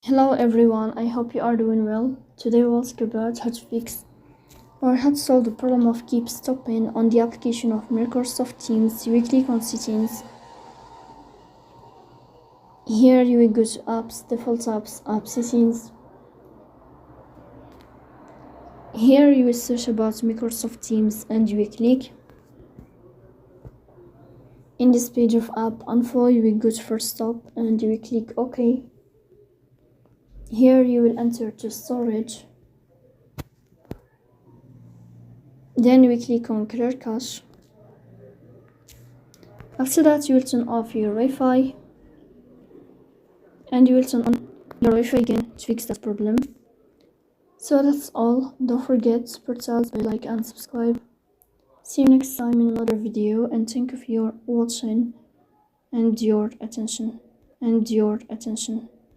Hello everyone, I hope you are doing well. Today we'll talk about how to fix or how to solve the problem of keep stopping on the application of Microsoft Teams weekly settings. Here you will go to apps, default apps, app settings. Here you will search about Microsoft Teams and you will click. In this page of app info you will go to first stop and you will click OK. Here you will enter to storage. Then you will click on clear cache. After that you will turn off your Wi-Fi and you will turn on your Wi-Fi again to fix that problem. So that's all. Don't forget to press like and subscribe. See you next time in another video, and thank you for your watching and your attention.